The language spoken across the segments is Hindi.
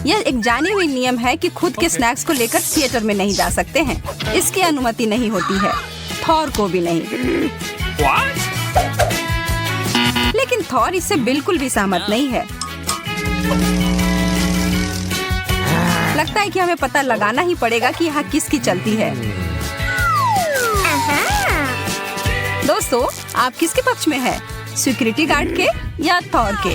यह एक जानी हुई नियम है कि खुद के स्नैक्स को लेकर थिएटर में नहीं जा सकते हैं। इसकी अनुमति नहीं होती है, थॉर को भी नहीं। लेकिन थॉर इससे बिल्कुल भी सहमत नहीं है। लगता है कि हमें पता लगाना ही पड़ेगा कि यहाँ किसकी चलती है। दोस्तों, आप किसके पक्ष में हैं? सिक्योरिटी गार्ड के या थॉर के?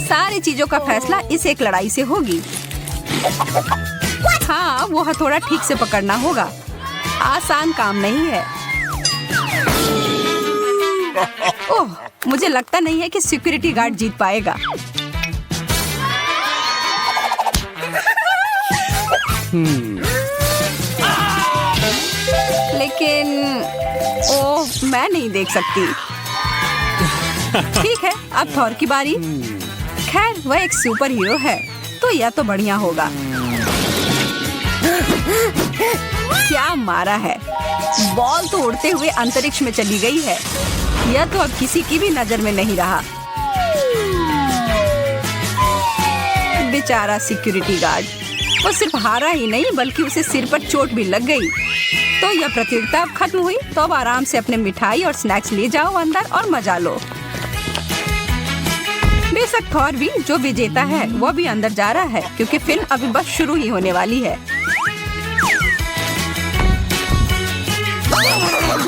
सारी चीजों का फैसला इस एक लड़ाई से होगी। हाँ, वो हथौड़ा ठीक से पकड़ना होगा। आसान काम नहीं है। ओह, मुझे लगता नहीं है कि सिक्योरिटी गार्ड जीत पाएगा। लेकिन ओह, मैं नहीं देख सकती। ठीक है, अब थॉर की बारी। खैर, वह एक सुपर हीरो है, तो यह तो बढ़िया होगा। क्या मारा है! बॉल तो उड़ते हुए अंतरिक्ष में चली गई है। यह तो अब किसी की भी नजर में नहीं रहा। बेचारा सिक्योरिटी गार्ड, वो सिर्फ हारा ही नहीं बल्कि उसे सिर पर चोट भी लग गई। तो यह प्रतियोगिता अब खत्म हुई, तो अब आराम से अपने मिठाई और स्नैक्स ले जाओ अंदर और मजा लो। बेशक थॉर भी, जो विजेता है, वो भी अंदर जा रहा है क्योंकि फिल्म अभी बस शुरू ही होने वाली है।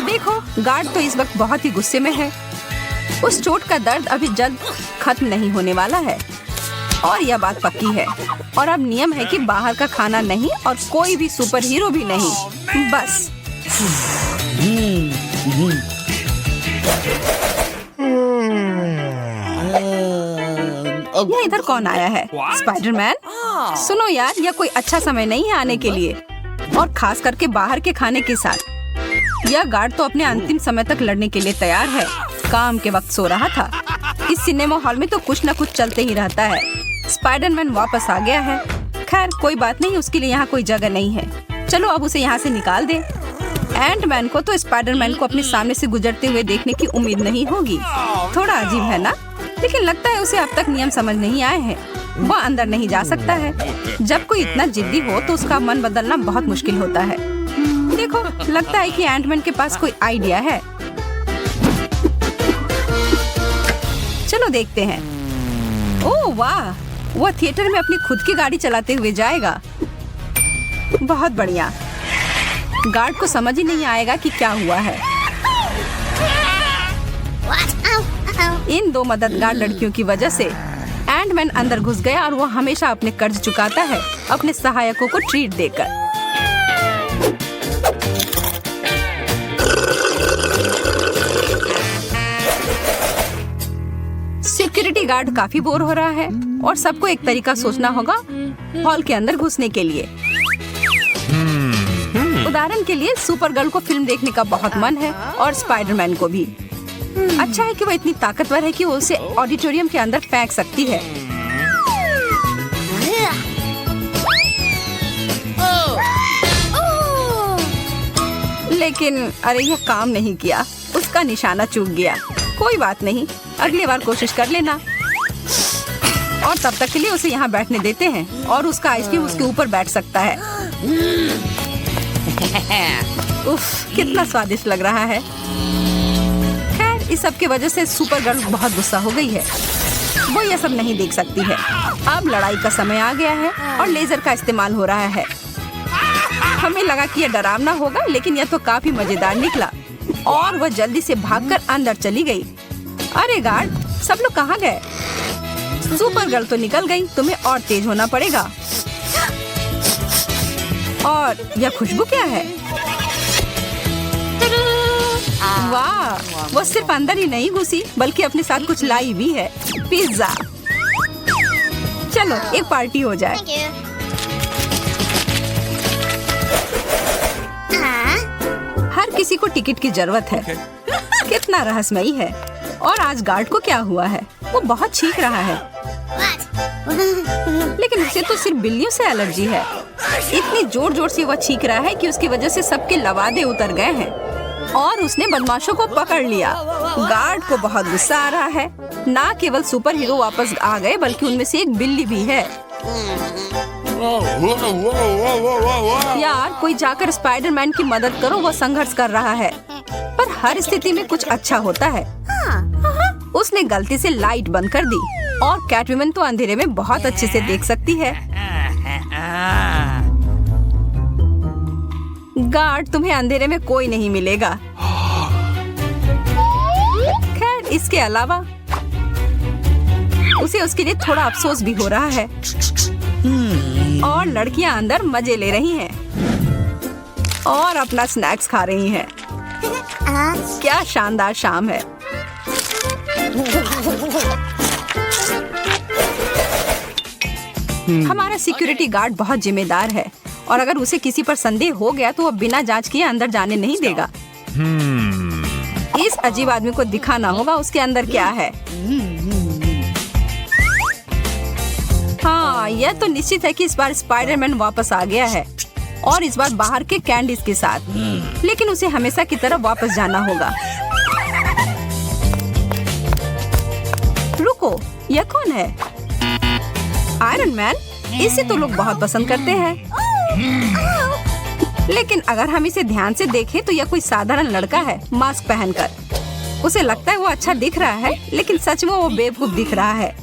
देखो, गार्ड तो इस वक्त बहुत ही गुस्से में है। उस चोट का दर्द अभी जल्द खत्म नहीं होने वाला है और यह बात पक्की है। और अब नियम है कि बाहर का खाना नहीं और कोई भी सुपर हीरो भी नहीं। बस यह इधर कौन आया है? स्पाइडरमैन? सुनो यार, यह कोई अच्छा समय नहीं है आने के लिए, और खास करके बाहर के खाने के साथ। यह गार्ड तो अपने अंतिम समय तक लड़ने के लिए तैयार है। काम के वक्त सो रहा था। इस सिनेमा हॉल में तो कुछ न कुछ चलते ही रहता है। स्पाइडरमैन वापस आ गया है। खैर, कोई बात नहीं, उसके लिए यहाँ कोई जगह नहीं है। चलो अब उसे यहाँ से निकाल दे। एंटमैन को तो स्पाइडरमैन को अपने सामने से गुजरते हुए देखने की उम्मीद नहीं होगी। थोड़ा अजीब है ना? लेकिन लगता है उसे अब तक नियम समझ नहीं आए हैं। वह अंदर नहीं जा सकता है। जब कोई इतना जिद्दी हो तो उसका मन बदलना बहुत मुश्किल होता है। देखो, लगता है कि एंटमैन के पास कोई आइडिया है। चलो देखते हैं। ओह वाह, वह थिएटर में अपनी खुद की गाड़ी चलाते हुए जाएगा। बहुत बढ़िया। गार्ड को समझ ही नहीं आएगा कि क्या हुआ है। इन दो मददगार लड़कियों की वजह से एंटमैन अंदर घुस गया और वो हमेशा अपने कर्ज चुकाता है अपने सहायकों को ट्रीट देकर। सिक्योरिटी गार्ड काफी बोर हो रहा है और सबको एक तरीका सोचना होगा हॉल के अंदर घुसने के लिए। उदाहरण के लिए सुपर गर्ल को फिल्म देखने का बहुत मन है और स्पाइडरमैन को भी। अच्छा है कि वो इतनी ताकतवर है कि वो उसे ऑडिटोरियम के अंदर फेंक सकती है। लेकिन अरे, यह काम नहीं किया। उसका निशाना चूक गया। कोई बात नहीं, अगली बार कोशिश कर लेना। और तब तक के लिए उसे यहाँ बैठने देते हैं और उसका आइसक्रीम उसके ऊपर बैठ सकता है। उफ, कितना स्वादिष्ट लग रहा है। खैर, इस सब की वजह से सुपर गर्ल बहुत गुस्सा हो गई है। वो यह सब नहीं देख सकती है। अब लड़ाई का समय आ गया है और लेजर का इस्तेमाल हो रहा है। हमें लगा कि यह डरावना होगा, लेकिन यह तो काफी मजेदार निकला और वह जल्दी से भागकर अंदर चली गई। अरे गार्ड, सब लोग कहाँ गए? सुपर गर्ल तो निकल गई, तुम्हें और तेज होना पड़ेगा। और यह खुशबू क्या है? वाह, वो सिर्फ अंदर ही नहीं घुसी बल्कि अपने साथ कुछ लाई भी है, पिज्जा। चलो एक पार्टी हो जाए। हर किसी को टिकट की जरूरत है। कितना रहस्यमयी है। और आज गार्ड को क्या हुआ है? वो बहुत छींक रहा है। लेकिन उसे तो सिर्फ बिल्लियों से एलर्जी है। इतनी जोर जोर से वह छींक रहा है कि उसकी वजह से सबके लवादे उतर गए हैं। और उसने बदमाशों को पकड़ लिया। गार्ड को बहुत गुस्सा आ रहा है। ना केवल सुपर हीरो वापस आ गए बल्कि उनमें से एक बिल्ली भी है। यार कोई जाकर स्पाइडरमैन की मदद करो, वो संघर्ष कर रहा है। पर हर स्थिति में कुछ अच्छा होता है। उसने गलती से लाइट बंद कर दी और कैटवुमन तो अंधेरे में बहुत अच्छे से देख सकती है। गार्ड, तुम्हें अंधेरे में कोई नहीं मिलेगा। खैर इसके अलावा उसे उसके लिए थोड़ा अफसोस भी हो रहा है। और लड़कियां अंदर मजे ले रही हैं और अपना स्नैक्स खा रही हैं। क्या शानदार शाम है। हमारा सिक्योरिटी गार्ड बहुत जिम्मेदार है और अगर उसे किसी पर संदेह हो गया तो वह बिना जांच किए अंदर जाने नहीं देगा। इस अजीब आदमी को दिखाना होगा उसके अंदर क्या है। हाँ, यह तो निश्चित है कि इस बार स्पाइडरमैन वापस आ गया है और इस बार बाहर के कैंडीज के साथ। लेकिन उसे हमेशा की तरह वापस जाना होगा। रुको, यह कौन है? Iron man. इसे तो लोग बहुत पसंद करते हैं। लेकिन अगर हम इसे ध्यान से देखें तो यह कोई साधारण लड़का है मास्क पहनकर। उसे लगता है वो अच्छा दिख रहा है लेकिन सच में वो बेवकूफ दिख रहा है।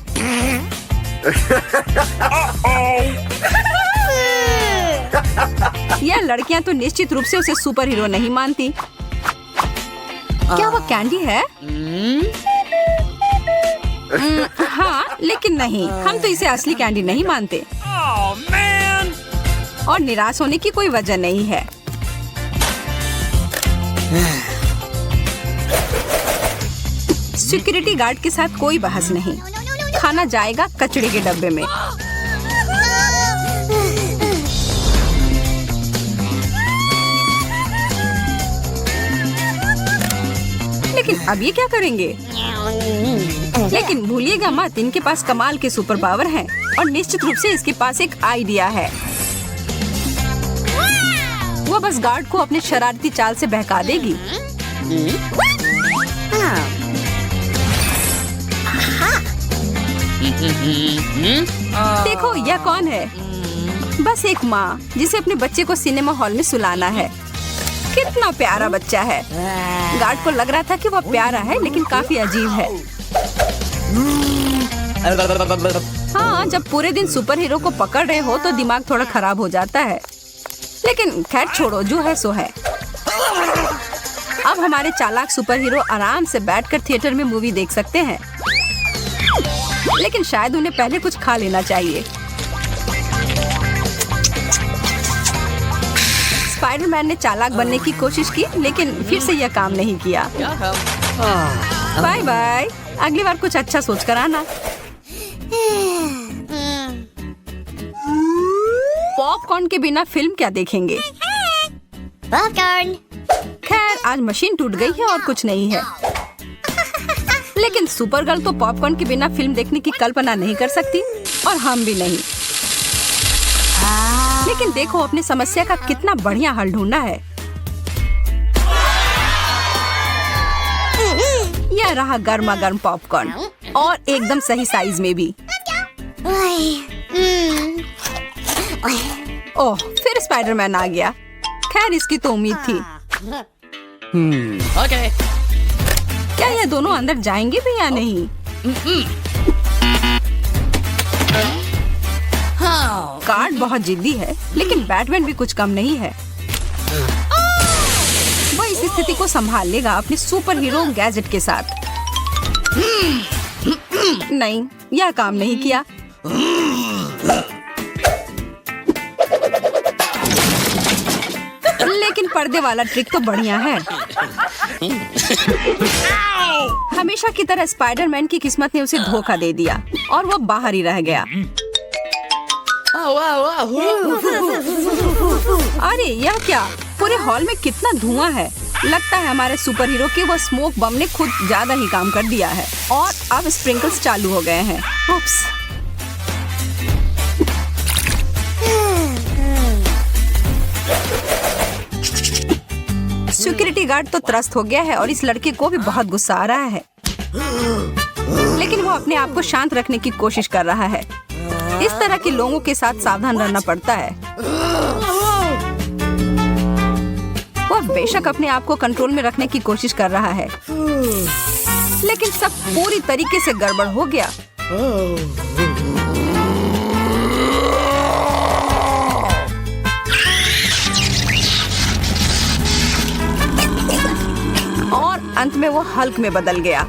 यह लड़कियां तो निश्चित रूप से उसे सुपर हीरो नहीं मानती। क्या वो कैंडी है? हाँ, लेकिन नहीं, हम तो इसे असली कैंडी नहीं मानते। और निराश होने की कोई वजह नहीं है। सिक्योरिटी गार्ड के साथ कोई बहस नहीं। खाना जाएगा कचड़े के डब्बे में। लेकिन अब ये क्या करेंगे? लेकिन भूलिएगा मत, इनके पास कमाल के सुपर पावर हैं और निश्चित रूप से इसके पास एक आइडिया है। वो बस गार्ड को अपने शरारती चाल से बहका देगी। देखो, यह कौन है? बस एक माँ जिसे अपने बच्चे को सिनेमा हॉल में सुलाना है। कितना प्यारा बच्चा है। गार्ड को लग रहा था कि वह प्यारा है लेकिन काफी अजीब है। हाँ, जब पूरे दिन सुपर हीरो को पकड़ रहे हो तो दिमाग थोड़ा खराब हो जाता है। लेकिन खैर छोड़ो, जो है सो है। अब हमारे चालाक सुपर हीरो आराम से बैठकर थिएटर में मूवी देख सकते हैं। लेकिन शायद उन्हें पहले कुछ खा लेना चाहिए। स्पाइडरमैन ने चालाक बनने की कोशिश की लेकिन फिर से यह काम नहीं किया। बाय बाय, अगली बार कुछ अच्छा सोच कर आना। पॉपकॉर्न के बिना फिल्म क्या देखेंगे? पॉपकॉर्न। खैर आज मशीन टूट गई है और कुछ नहीं है। लेकिन सुपरगर्ल तो पॉपकॉर्न के बिना फिल्म देखने की कल्पना नहीं कर सकती और हम भी नहीं। लेकिन देखो, अपनी समस्या का कितना बढ़िया हल ढूंढा है। यह रहा गर्मा गर्म पॉपकॉर्न और एकदम सही साइज में भी। ओह, फिर स्पाइडरमैन आ गया। खैर इसकी तो उम्मीद थी। ओके। क्या ये दोनों अंदर जाएंगे भी या नहीं? गार्ड बहुत जिद्दी है लेकिन बैटमैन भी कुछ कम नहीं है। वह इस स्थिति को संभाल लेगा अपने सुपर हीरो गैजेट के साथ। नहीं, यह काम नहीं किया। लेकिन पर्दे वाला ट्रिक तो बढ़िया है। हमेशा की तरह स्पाइडरमैन की किस्मत ने उसे धोखा दे दिया और वह बाहर ही रह गया। अरे यह क्या? पूरे हॉल में कितना धुआं है। लगता है हमारे सुपर हीरो के वो स्मोक बम ने खुद ज्यादा ही काम कर दिया है और अब स्प्रिंकल्स चालू हो गए हैं। उप्स। सिक्योरिटी गार्ड तो त्रस्त हो गया है और इस लड़के को भी बहुत गुस्सा आ रहा है, लेकिन वो अपने आप को शांत रखने की कोशिश कर रहा है। इस तरह के लोगों के साथ सावधान रहना पड़ता है। वो बेशक अपने आप को कंट्रोल में रखने की कोशिश कर रहा है, लेकिन सब पूरी तरीके से गड़बड़ हो गया। और अंत में वो हल्क में बदल गया।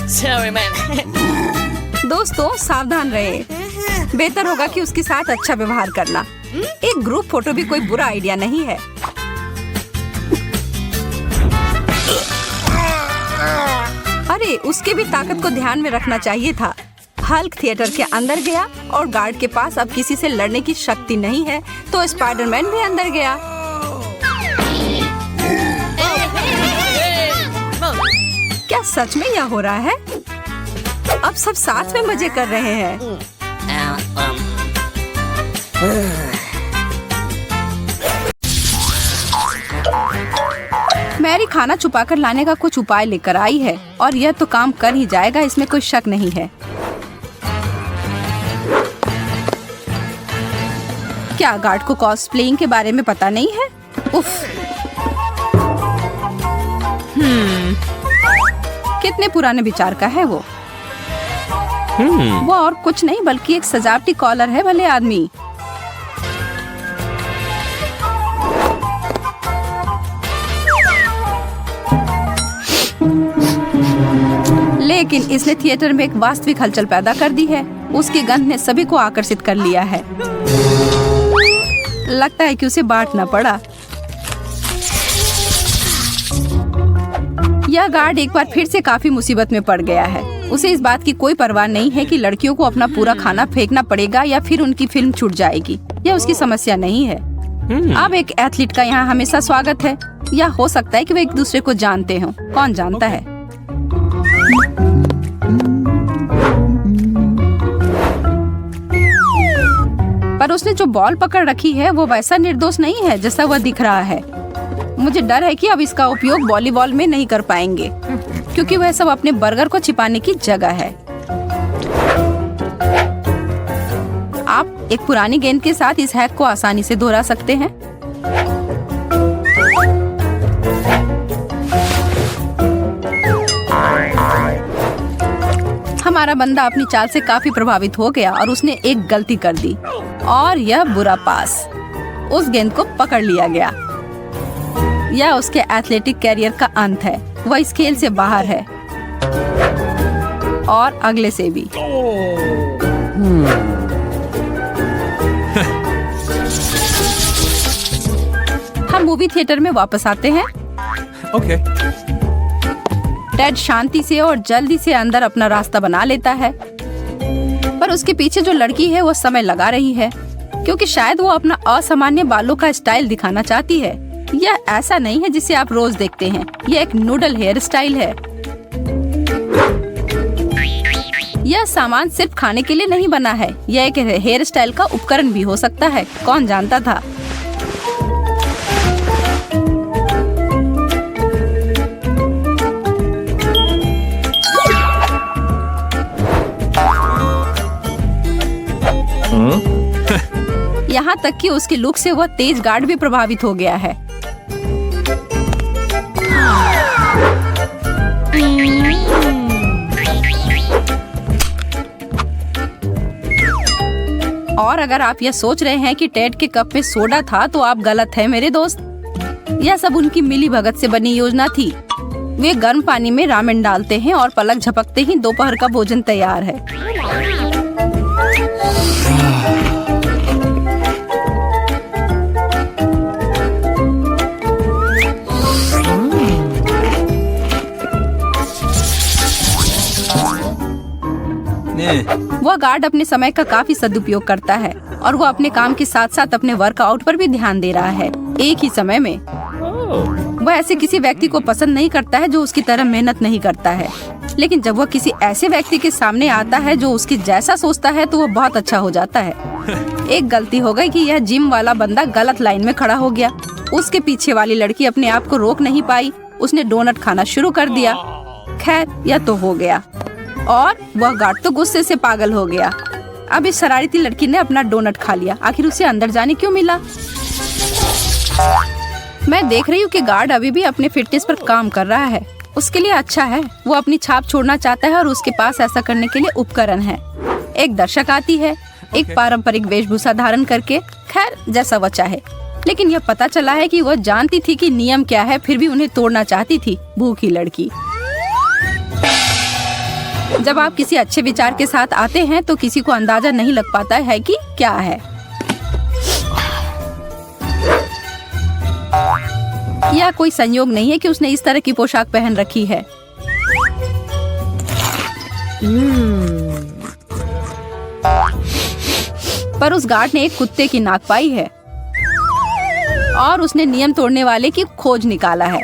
Sorry, man. दोस्तों सावधान रहे, बेहतर होगा कि उसके साथ अच्छा व्यवहार करना। एक ग्रुप फोटो भी कोई बुरा आइडिया नहीं है। अरे उसके भी ताकत को ध्यान में रखना चाहिए था। हल्क थिएटर के अंदर गया और गार्ड के पास अब किसी से लड़ने की शक्ति नहीं है, तो स्पाइडरमैन भी अंदर गया। क्या सच में यह हो रहा है? अब सब साथ में मजे कर रहे हैं। मैरी खाना छुपाकर लाने का कुछ उपाय लेकर आई है और यह तो काम कर ही जाएगा, इसमें कोई शक नहीं है। क्या गार्ड को कॉस्प्लेइंग के बारे में पता नहीं है? उफ। कितने पुराने विचार का है वो। वो और कुछ नहीं बल्कि एक सजावटी कॉलर है, भले आदमी। लेकिन इसने थिएटर में एक वास्तविक हलचल पैदा कर दी है। उसकी गंध ने सभी को आकर्षित कर लिया है। लगता है कि उसे बांटना पड़ा। यह गार्ड एक बार फिर से काफी मुसीबत में पड़ गया है। उसे इस बात की कोई परवाह नहीं है कि लड़कियों को अपना पूरा खाना फेंकना पड़ेगा या फिर उनकी फिल्म छूट जाएगी। यह उसकी समस्या नहीं है। अब एक एथलीट का यहाँ हमेशा स्वागत है। या हो सकता है कि वे एक दूसरे को जानते हो, कौन जानता है। पर उसने जो बॉल पकड़ रखी है वो वैसा निर्दोष नहीं है जैसा वह दिख रहा है। मुझे डर है कि अब इसका उपयोग वॉलीबॉल में नहीं कर पाएंगे, क्योंकि वह सब अपने बर्गर को छिपाने की जगह है। आप एक पुरानी गेंद के साथ इस हैक को आसानी से दोहरा सकते हैं। हमारा बंदा अपनी चाल से काफी प्रभावित हो गया और उसने एक गलती कर दी और यह बुरा पास। उस गेंद को पकड़ लिया गया। यह उसके एथलेटिक कैरियर का अंत है। वह इस खेल से बाहर है और अगले से भी। हम मूवी थिएटर में वापस आते हैं। Okay. टेड शांति से और जल्दी से अंदर अपना रास्ता बना लेता है, पर उसके पीछे जो लड़की है वो समय लगा रही है, क्योंकि शायद वो अपना असामान्य बालों का स्टाइल दिखाना चाहती है। यह ऐसा नहीं है जिसे आप रोज देखते हैं। यह एक नूडल हेयर स्टाइल है। यह सामान सिर्फ खाने के लिए नहीं बना है। यह एक हेयर स्टाइल का उपकरण भी हो सकता है, कौन जानता था। यहाँ तक कि उसके लुक से वह तेज गार्ड भी प्रभावित हो गया है। और अगर आप यह सोच रहे हैं कि टेड के कप में सोडा था तो आप गलत हैं मेरे दोस्त। यह सब उनकी मिली भगत से बनी योजना थी। वे गर्म पानी में रामेन डालते हैं और पलक झपकते ही दोपहर का भोजन तैयार है। वह गार्ड अपने समय का काफी सदुपयोग करता है और वो अपने काम के साथ साथ अपने वर्कआउट पर भी ध्यान दे रहा है एक ही समय में। वह ऐसे किसी व्यक्ति को पसंद नहीं करता है जो उसकी तरह मेहनत नहीं करता है। लेकिन जब वह किसी ऐसे व्यक्ति के सामने आता है जो उसके जैसा सोचता है तो वह बहुत अच्छा हो जाता है। एक गलती हो गई कि यह जिम वाला बंदा गलत लाइन में खड़ा हो गया। उसके पीछे वाली लड़की अपने आप को रोक नहीं पाई, उसने डोनट खाना शुरू कर दिया। खैर, यह तो हो गया और वह गार्ड तो गुस्से से पागल हो गया। अब इस शरारती लड़की ने अपना डोनट खा लिया। आखिर उसे अंदर जाने क्यों मिला? मैं देख रही हूँ कि गार्ड अभी भी अपने फिटनेस पर काम कर रहा है। उसके लिए अच्छा है, वो अपनी छाप छोड़ना चाहता है और उसके पास ऐसा करने के लिए उपकरण है। एक दर्शक आती है, एक पारंपरिक वेशभूषा धारण करके। खैर, जैसा वह चाहे, लेकिन यह पता चला है कि वह जानती थी कि नियम क्या है, फिर भी उन्हें तोड़ना चाहती थी। भूखी लड़की। जब आप किसी अच्छे विचार के साथ आते हैं तो किसी को अंदाजा नहीं लग पाता है कि क्या है। यह कोई संयोग नहीं है कि उसने इस तरह की पोशाक पहन रखी है। पर उस गार्ड ने एक कुत्ते की नाक पाई है और उसने नियम तोड़ने वाले की खोज निकाला है।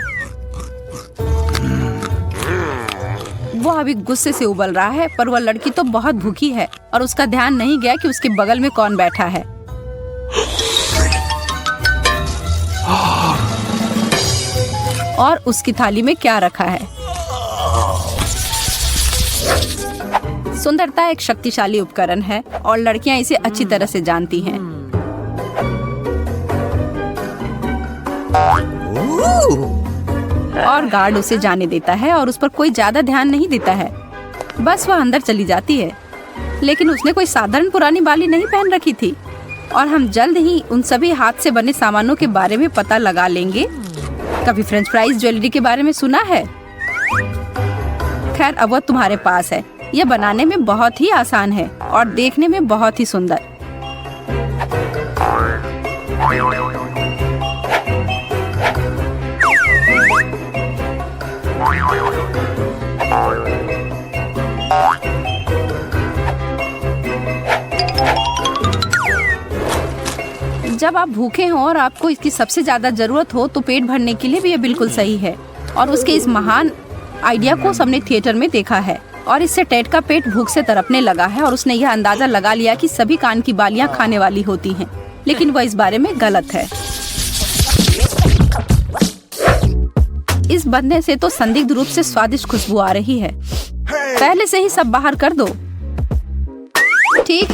वो अभी गुस्से से उबल रहा है, पर वह लड़की तो बहुत भूखी है और उसका ध्यान नहीं गया कि उसके बगल में कौन बैठा है। और उसकी थाली में क्या रखा है। सुंदरता एक शक्तिशाली उपकरण है और लड़कियां इसे अच्छी तरह से जानती हैं। और गार्ड उसे जाने देता है और उस पर कोई ज्यादा ध्यान नहीं देता है। बस वह अंदर चली जाती है। लेकिन उसने कोई साधारण पुरानी बाली नहीं पहन रखी थी और हम जल्द ही उन सभी हाथ से बने सामानों के बारे में पता लगा लेंगे। कभी फ्रेंच फ्राइज ज्वेलरी के बारे में सुना है? खैर, अब वह तुम्हारे पास है। यह बनाने में बहुत ही आसान है और देखने में बहुत ही सुंदर। जब आप भूखे हो और आपको इसकी सबसे ज्यादा जरूरत हो तो पेट भरने के लिए भी ये बिल्कुल सही है। और उसके इस महान आइडिया को सबने थिएटर में देखा है और इससे टेड का पेट भूख से तड़पने लगा है और उसने यह अंदाजा लगा लिया कि सभी कान की बालियां खाने वाली होती हैं, लेकिन वह इस बारे में गलत है। इस बंदे से तो संदिग्ध रूप से स्वादिष्ट खुशबू आ रही है। पहले से ही सब बाहर कर दो। ठीक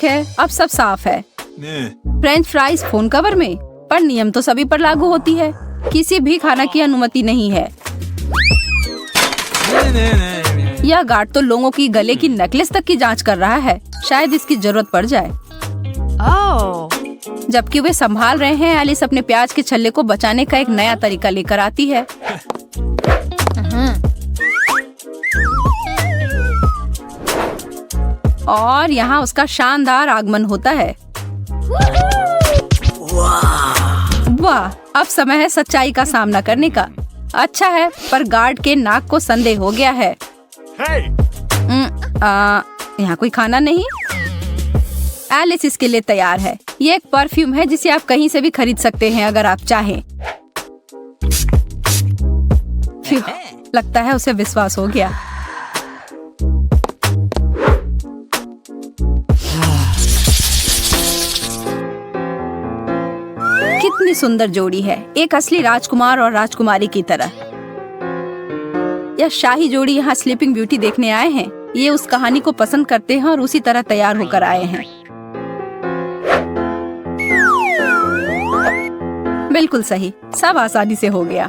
है, अब सब साफ है। फ्रेंच फ्राइज फोन कवर में, पर नियम तो सभी पर लागू होती है। किसी भी खाना की अनुमति नहीं है। यह गार्ड तो लोगों की गले की नेकलेस तक की जांच कर रहा है। शायद इसकी जरूरत पड़ जाए। जबकि वे संभाल रहे हैं, एलिस अपने प्याज के छल्ले को बचाने का एक नया तरीका लेकर आती है। और यहाँ उसका शानदार आगमन होता है। वाह, अब समय है सच्चाई का सामना करने का। अच्छा है, पर गार्ड के नाक को संदेह हो गया है। यहाँ कोई खाना नहीं। एलिस इसके लिए तैयार है। ये एक परफ्यूम है जिसे आप कहीं से भी खरीद सकते हैं अगर आप चाहें। लगता है उसे विश्वास हो गया। कितनी सुंदर जोड़ी है, एक असली राजकुमार और राजकुमारी की तरह। यह शाही जोड़ी यहाँ स्लीपिंग ब्यूटी देखने आए हैं। ये उस कहानी को पसंद करते हैं और उसी तरह तैयार होकर आए हैं। बिल्कुल सही, सब आसानी से हो गया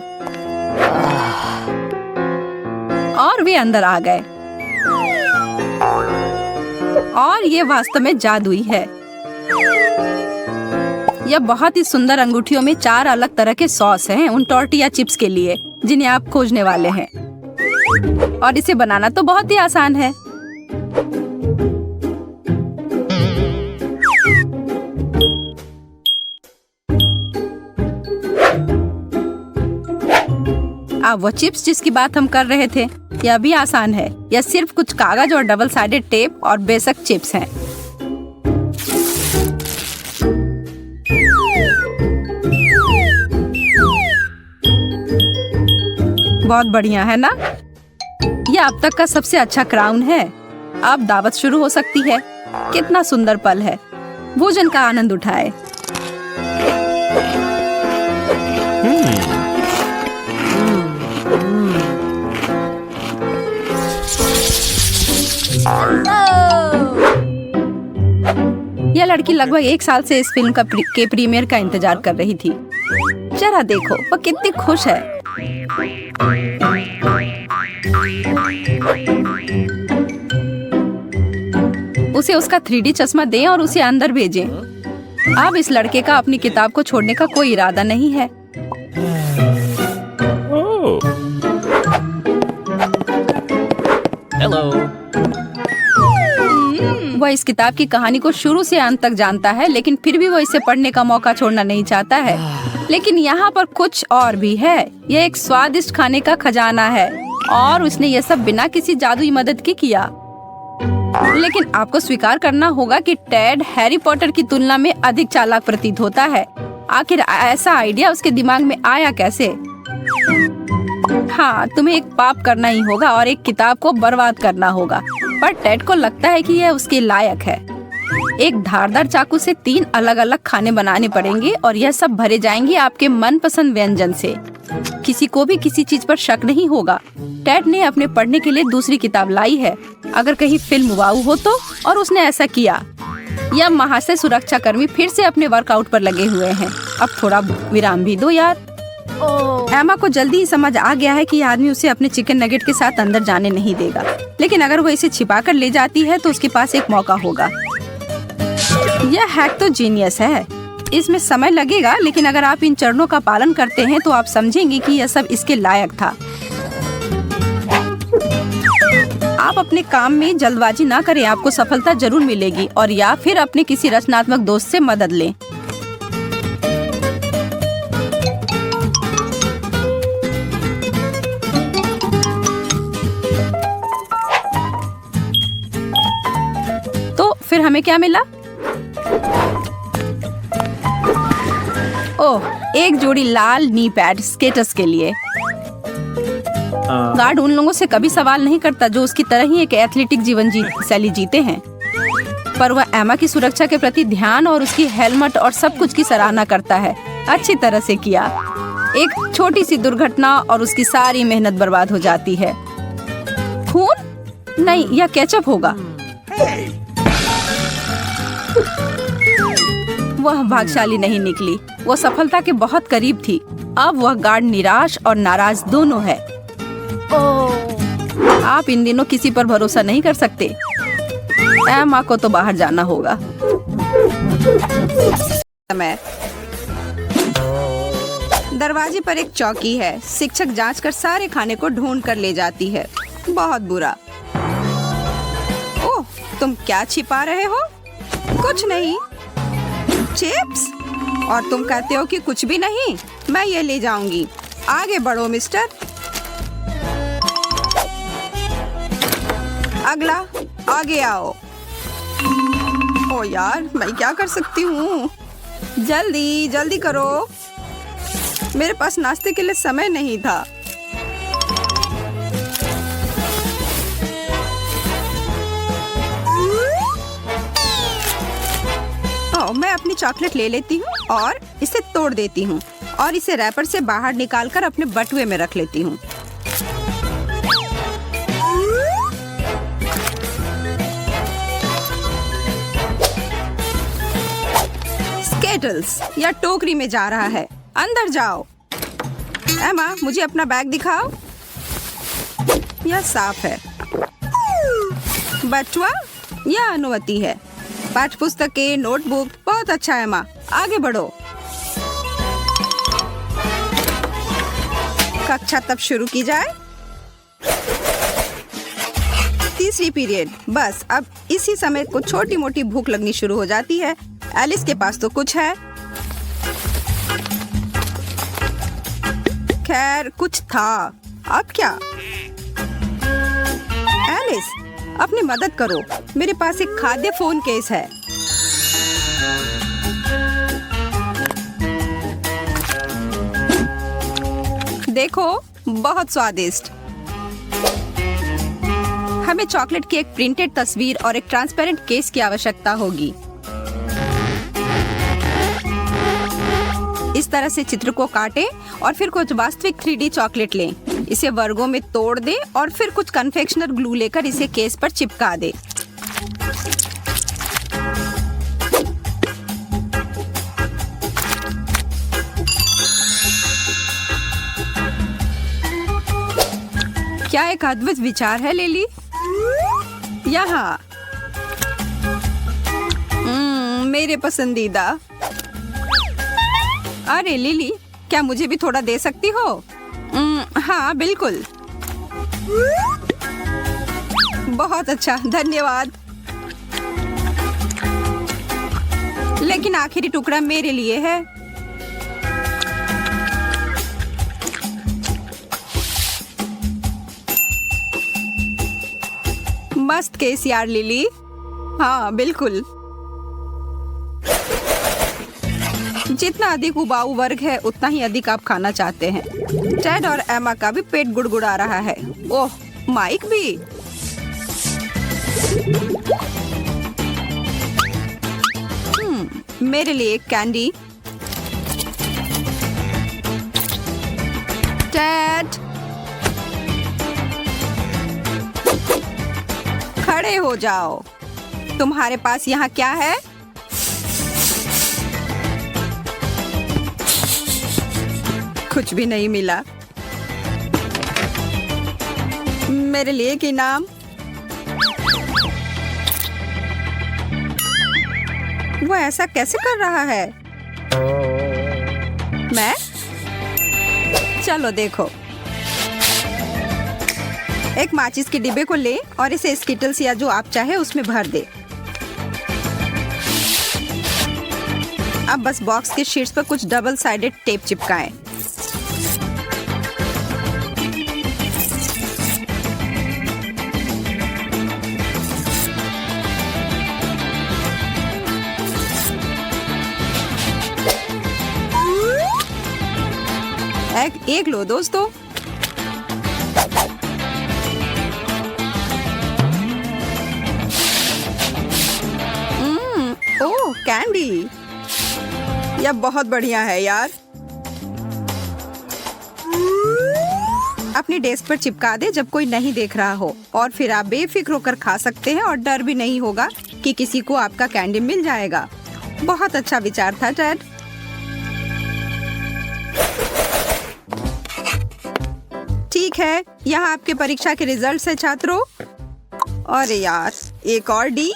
और वे अंदर आ गए। और ये वास्तव में जादुई है। यह बहुत ही सुंदर अंगूठियों में 4 अलग तरह के सॉस हैं उन टॉर्टिया चिप्स के लिए जिन्हें आप खोजने वाले हैं। और इसे बनाना तो बहुत ही आसान है। अब वो चिप्स जिसकी बात हम कर रहे थे, यह भी आसान है। यह सिर्फ कुछ कागज और डबल साइडेड टेप और बेसिक चिप्स हैं। बहुत बढ़िया है ना? यह अब तक का सबसे अच्छा क्राउन है। अब दावत शुरू हो सकती है। कितना सुंदर पल है। भोजन का आनंद उठाए। यह लड़की लगभग 1 साल से इस फिल्म के प्रीमियर का इंतजार कर रही थी। जरा देखो वह कितनी खुश है। उसे उसका 3D चश्मा दें और उसे अंदर भेजें। अब इस लड़के का अपनी किताब को छोड़ने का कोई इरादा नहीं है। हेलो। वह इस किताब की कहानी को शुरू से अंत तक जानता है, लेकिन फिर भी वह इसे पढ़ने का मौका छोड़ना नहीं चाहता है। लेकिन यहाँ पर कुछ और भी है। यह एक स्वादिष्ट खाने का खजाना है और उसने यह सब बिना किसी जादुई मदद के किया। लेकिन आपको स्वीकार करना होगा कि टेड हैरी पॉटर की तुलना में अधिक चालाक प्रतीत होता है। आखिर ऐसा आइडिया उसके दिमाग में आया कैसे? हाँ, तुम्हें एक पाप करना ही होगा और एक किताब को बर्बाद करना होगा। पर टेड को लगता है कि यह उसके लायक है। एक धारदार चाकू से 3 अलग अलग खाने बनाने पड़ेंगे और यह सब भरे जाएंगे आपके मनपसंद व्यंजन से। किसी को भी किसी चीज पर शक नहीं होगा। टेड ने अपने पढ़ने के लिए दूसरी किताब लाई है। अगर कहीं फिल्म वाऊ हो तो, और उसने ऐसा किया। यह महाशय सुरक्षा कर्मी फिर से अपने वर्कआउट पर लगे हुए हैं। अब थोड़ा विराम भी दो यार। एमा को जल्दी ही समझ आ गया है कि यह आदमी उसे अपने चिकन नगेट के साथ अंदर जाने नहीं देगा। लेकिन अगर वो इसे छिपा कर ले जाती है तो उसके पास एक मौका होगा। यह हैक तो जीनियस है। इसमें समय लगेगा, लेकिन अगर आप इन चरणों का पालन करते हैं तो आप समझेंगे कि यह सब इसके लायक था। आप अपने काम में जल्दबाजी ना करें, आपको सफलता जरूर मिलेगी। और या फिर अपने किसी रचनात्मक दोस्त से मदद लें। तो फिर हमें क्या मिला? ओह, एक जोड़ी लाल नी पैड स्केटर्स के लिए। गार्ड उन लोगों से कभी सवाल नहीं करता जो उसकी तरह ही एक एथलेटिक जीवन शैली जीते हैं। पर वह एमा की सुरक्षा के प्रति ध्यान और उसकी हेलमेट और सब कुछ की सराहना करता है। अच्छी तरह से किया। एक छोटी सी दुर्घटना और उसकी सारी मेहनत बर्बाद हो जाती है। खून? नहीं, यह केचप होगा। वह भाग्यशाली नहीं निकली। वह सफलता के बहुत करीब थी। अब वह गार्ड निराश और नाराज दोनों है। आप इन दिनों किसी पर भरोसा नहीं कर सकते। एमा को तो बाहर जाना होगा। दरवाजे पर एक चौकी है। शिक्षक जांच कर सारे खाने को ढूंढ कर ले जाती है। बहुत बुरा। ओह, तुम क्या छिपा रहे हो? कुछ नहीं। चिप्स? और तुम कहते हो कि कुछ भी नहीं? मैं ये ले जाऊंगी। आगे बढ़ो मिस्टर। अगला, आगे आओ। ओ यार, मैं क्या कर सकती हूँ? जल्दी जल्दी करो। मेरे पास नाश्ते के लिए समय नहीं था। मैं अपनी चॉकलेट ले लेती हूँ और इसे तोड़ देती हूँ और इसे रैपर से बाहर निकालकर अपने बटुए में रख लेती हूँ। स्केटल्स या टोकरी में जा रहा है। अंदर जाओ। एमा, मुझे अपना बैग दिखाओ। यह साफ है। बटुआ? यह अनुमति है। पाठ्य पुस्तकें, नोटबुक। बहुत अच्छा है एमा, आगे बढ़ो। कक्षा तब शुरू की जाए। तीसरी पीरियड। बस अब इसी समय को छोटी मोटी भूख लगनी शुरू हो जाती है। एलिस के पास तो कुछ है। खैर, कुछ था। अब क्या? एलिस, अपनी मदद करो। मेरे पास एक खाद्य फोन केस है। देखो, बहुत स्वादिष्ट। हमें चॉकलेट की एक प्रिंटेड तस्वीर और एक ट्रांसपेरेंट केस की आवश्यकता होगी। इस तरह से चित्र को काटें और फिर कुछ वास्तविक 3D चॉकलेट लें। इसे वर्गों में तोड़ दें और फिर कुछ कन्फेक्शनर ग्लू लेकर इसे केस पर चिपका दें। क्या एक अद्भुत विचार है लिली। यहाँ मेरे पसंदीदा। अरे लिली, क्या मुझे भी थोड़ा दे सकती हो? हाँ बिल्कुल। बहुत अच्छा, धन्यवाद। लेकिन आखिरी टुकड़ा मेरे लिए है। मस्त केस यार लिली। हाँ बिल्कुल। जितना अधिक उबाऊ वर्ग है उतना ही अधिक आप खाना चाहते हैं। टेड और एमा का भी पेट गुड़गुड़ा रहा है। ओह, माइक भी। मेरे लिए एक कैंडी। टेड, खड़े हो जाओ। तुम्हारे पास यहाँ क्या है? कुछ भी नहीं मिला। मेरे लिए एक इनाम। वो ऐसा कैसे कर रहा है? मैं? चलो देखो। एक माचिस के डिब्बे को ले और इसे स्किटल्स या जो आप चाहे उसमें भर दे। अब बस बॉक्स के शीट्स पर कुछ डबल साइडेड टेप चिपकाएं। एक लो दोस्तों। ओह, कैंडी। यह बहुत बढ़िया है यार। अपनी डेस्क पर चिपका दे जब कोई नहीं देख रहा हो, और फिर आप बेफिक्र होकर खा सकते हैं और डर भी नहीं होगा कि किसी को आपका कैंडी मिल जाएगा। बहुत अच्छा विचार था टेड। ठीक है, यहाँ आपके परीक्षा के रिजल्ट्स हैं छात्रों। अरे यार, एक और डी।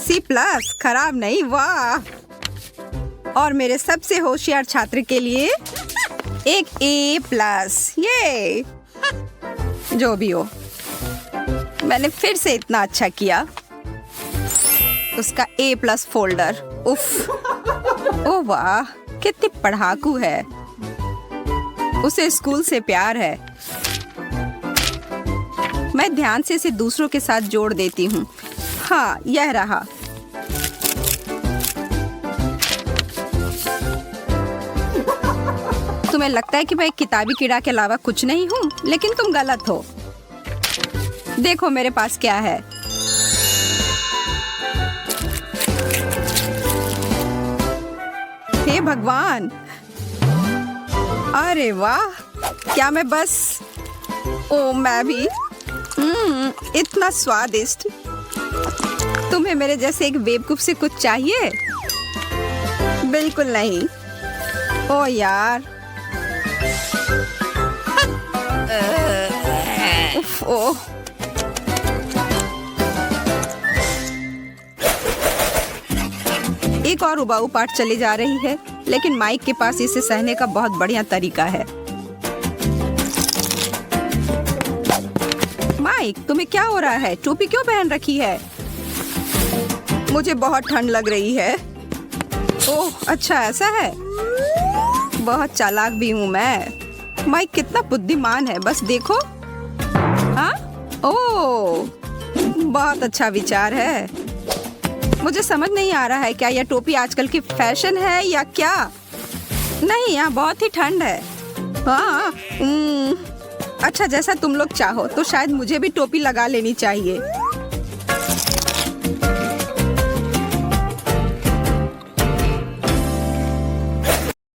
C+, खराब नहीं, वाह। और मेरे सबसे होशियार छात्र के लिए एक A+। ये जो भी हो, मैंने फिर से इतना अच्छा किया। उसका A+ फोल्डर। उफ, ओ वाह, कितनी पढ़ाकू है। उसे स्कूल से प्यार है। मैं ध्यान से इसे दूसरों के साथ जोड़ देती हूँ। हाँ, यह रहा। तुम्हें लगता है कि मैं एक किताबी कीड़ा के अलावा कुछ नहीं हूँ, लेकिन तुम गलत हो। देखो मेरे पास क्या है। हे भगवान, अरे वाह, क्या मैं बस। ओ, मैं भी। इतना स्वादिष्ट। तुम्हें मेरे जैसे एक बेवकूफ से कुछ चाहिए? बिल्कुल नहीं। ओ यार। उफ, ओ। एक और उबाऊ पार्ट चली जा रही है, लेकिन माइक के पास इसे सहने का बहुत बढ़िया तरीका है। माइक, तुम्हें क्या हो रहा है? टोपी क्यों पहन रखी है? मुझे बहुत ठंड लग रही है। ओह, अच्छा ऐसा है। बहुत चालाक भी हूँ मैं। माइक कितना बुद्धिमान है, बस देखो। हाँ? ओह, बहुत अच्छा विचार है। मुझे समझ नहीं आ रहा है, क्या यह टोपी आजकल की फैशन है या क्या? नहीं, यहाँ बहुत ही ठंड है। हाँ, अच्छा, जैसा तुम लोग चाहो तो शायद मुझे भी टोपी लगा लेनी चाहिए।